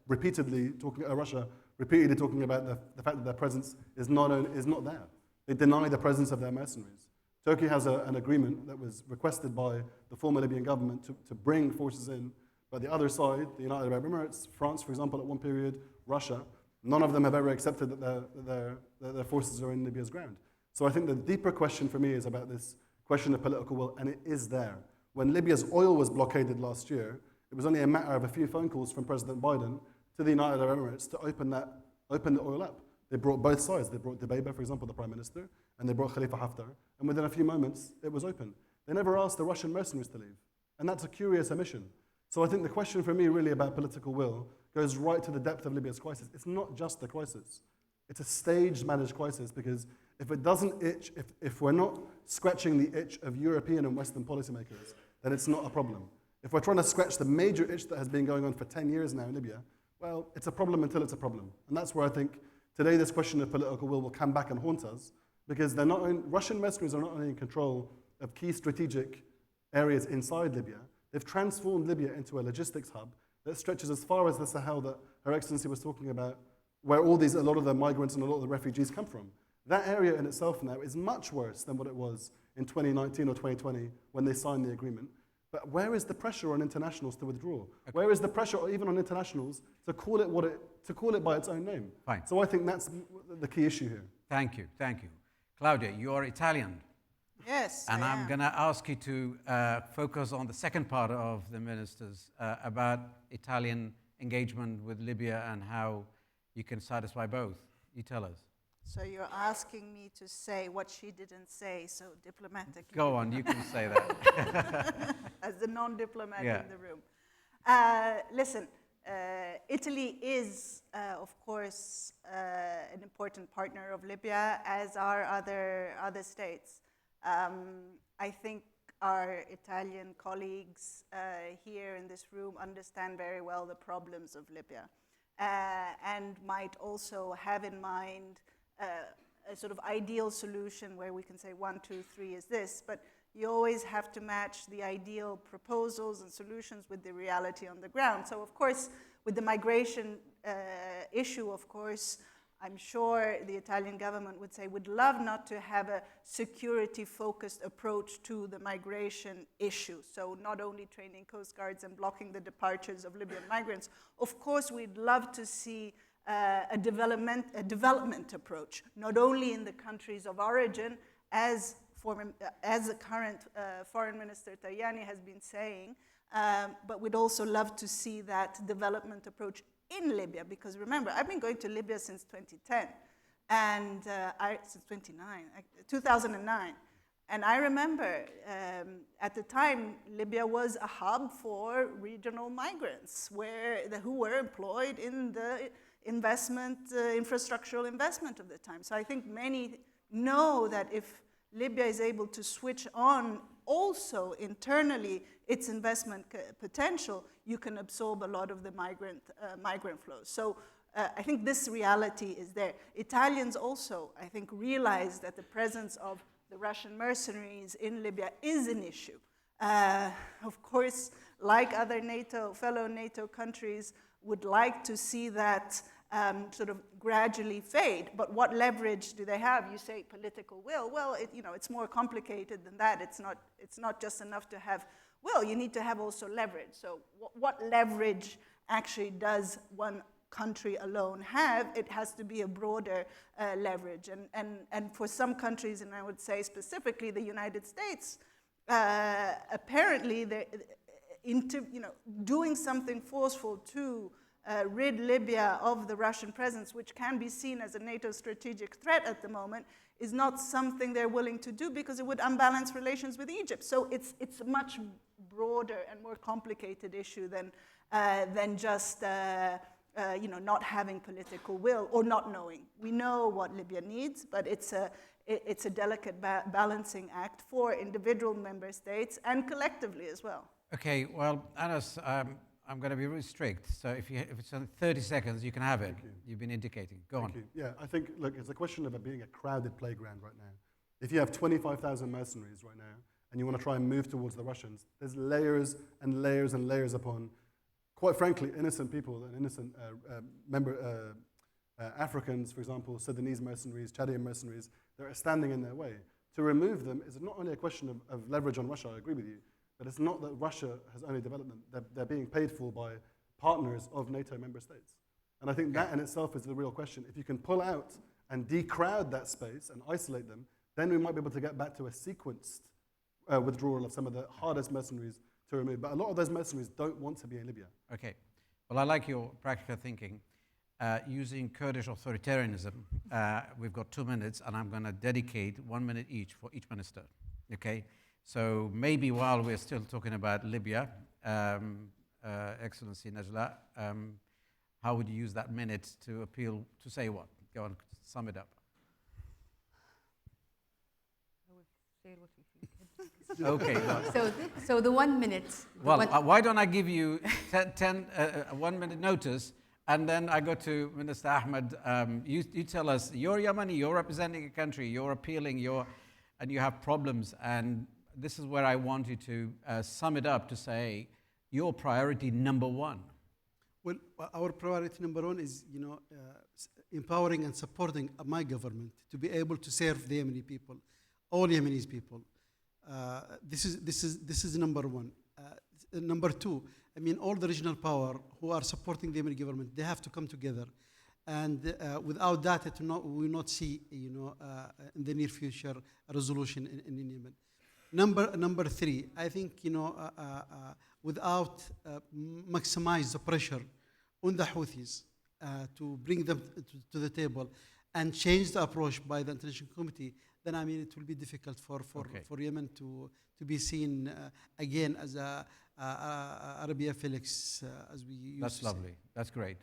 repeatedly talking about the fact that their presence is not there. They deny the presence of their mercenaries. Turkey has an agreement that was requested by the former Libyan government to bring forces in, but the other side, the United Arab Emirates, France, for example, at one period, Russia, none of them have ever accepted that their forces are in Libya's ground. So I think the deeper question for me is about this question of political will, and it is there. When Libya's oil was blockaded last year, it was only a matter of a few phone calls from President Biden to the United Arab Emirates to open the oil up. They brought both sides. They brought Dbeibeh, for example, the Prime Minister, and they brought Khalifa Haftar, and within a few moments, it was open. They never asked the Russian mercenaries to leave, and that's a curious omission. So I think the question for me really about political will goes right to the depth of Libya's crisis. It's not just a crisis. It's a staged, managed crisis, because if it doesn't itch, if we're not scratching the itch of European and Western policymakers, then it's not a problem. If we're trying to scratch the major itch that has been going on for 10 years now in Libya, well, it's a problem until it's a problem. And that's where I think today this question of political will come back and haunt us, because Russian mercenaries are not only in control of key strategic areas inside Libya, they've transformed Libya into a logistics hub that stretches as far as the Sahel that Her Excellency was talking about, where a lot of the migrants and a lot of the refugees come from. That area in itself now is much worse than what it was in 2019 or 2020 when they signed the agreement. But where is the pressure on internationals to withdraw? Okay. Where is the pressure even on internationals to call it by its own name? Fine. So I think that's the key issue here. Thank you. Claudia, you are Italian. Yes, And I I'm am. going to ask you to focus on the second part of the ministers about Italian engagement with Libya and how you can satisfy both. You tell us. So you're asking me to say what she didn't say so diplomatically. Go on, you can say that. As the non-diplomat Yeah. in the room. Listen, Italy is, of course, an important partner of Libya, as are other states. I think our Italian colleagues here in this room understand very well the problems of Libya and might also have in mind a sort of ideal solution where we can say 1, 2, 3 is this, but you always have to match the ideal proposals and solutions with the reality on the ground. So of course, with the migration issue, of course, I'm sure the Italian government would say, we'd love not to have a security-focused approach to the migration issue. So not only training coast guards and blocking the departures of Libyan migrants. Of course, we'd love to see a development approach, not only in the countries of origin, as the current Foreign Minister Tajani has been saying, but we'd also love to see that development approach in Libya, because remember, I've been going to Libya since 2010, and since 2009. And I remember at the time, Libya was a hub for regional migrants who were employed in the infrastructural investment of the time. So I think many know that if Libya is able to switch on also internally its investment potential, you can absorb a lot of the migrant flows. So I think this reality is there. Italians also, I think, realize that the presence of the Russian mercenaries in Libya is an issue. Of course, like other fellow NATO countries, would like to see that sort of gradually fade. But what leverage do they have? You say political will. Well, it's more complicated than that. It's not just enough to have will. You need to have also leverage. So what leverage actually does one country alone have? It has to be a broader leverage. And for some countries, and I would say specifically the United States, apparently doing something forceful to rid Libya of the Russian presence, which can be seen as a NATO strategic threat at the moment, is not something they're willing to do because it would unbalance relations with Egypt. So it's a much broader and more complicated issue than just not having political will or not knowing. We know what Libya needs, but it's a delicate balancing act for individual member states and collectively as well. Okay, well, Anas, I'm going to be really strict. So if it's in 30 seconds, you can have it. You've been indicating. Go on. Thank you. Yeah, I think, look, it's a question of it being a crowded playground right now. If you have 25,000 mercenaries right now, and you want to try and move towards the Russians, there's layers and layers and layers upon, quite frankly, innocent people and innocent Africans, for example, Sudanese mercenaries, Chadian mercenaries, that are standing in their way. To remove them is not only a question of leverage on Russia, I agree with you, but it's not that Russia has only developed them. They're being paid for by partners of NATO member states. And I think that in itself is the real question. If you can pull out and decrowd that space and isolate them, then we might be able to get back to a sequenced withdrawal of some of the hardest mercenaries to remove. But a lot of those mercenaries don't want to be in Libya. Okay. Well, I like your practical thinking. Using Kurdish authoritarianism, we've got 2 minutes, and I'm going to dedicate 1 minute each for each minister. Okay? So maybe while we're still talking about Libya, Excellency Najla, how would you use that minute to appeal, to say what? Go on, sum it up. Okay. Well. So the 1 minute. Well, why don't I give you 1 minute notice, and then I go to Minister Ahmed. You tell us, you're Yemeni, you're representing a country, you're appealing, and you have problems, and this is where I want you to sum it up to say your priority number one. Well, our priority number one is, empowering and supporting my government to be able to serve the Yemeni people, all Yemeni people. This is number one. Number two, all the regional power who are supporting the Yemeni government, they have to come together, and without that, we will not see, in the near future, a resolution in Yemen. Number three, I think, without maximize the pressure on the Houthis to bring them to the table and change the approach by the international community, then it will be difficult for Yemen to be seen again as a Arabia Felix, as we used That's to lovely. say. That's great.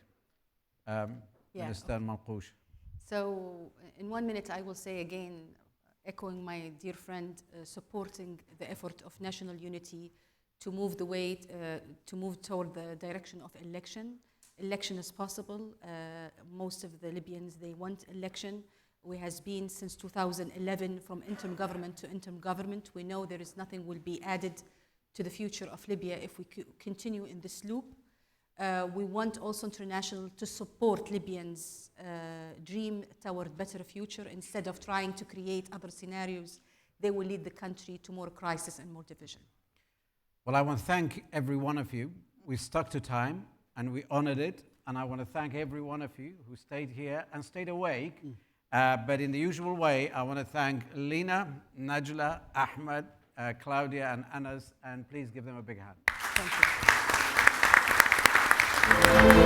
Minister Marqoush. So in 1 minute, I will say again, echoing my dear friend, supporting the effort of national unity to move toward the direction of election. Election is possible. Most of the Libyans, they want election. We has been since 2011 from interim government to interim government. We know there is nothing will be added to the future of Libya if we continue in this loop. We want also international to support Libyans' dream toward better future instead of trying to create other scenarios. They will lead the country to more crisis and more division. Well, I want to thank every one of you. We stuck to time and we honored it. And I want to thank every one of you who stayed here and stayed awake. But in the usual way, I want to thank Lina, Najla, Ahmed, Claudia, and Anas. And please give them a big hand. Thank you.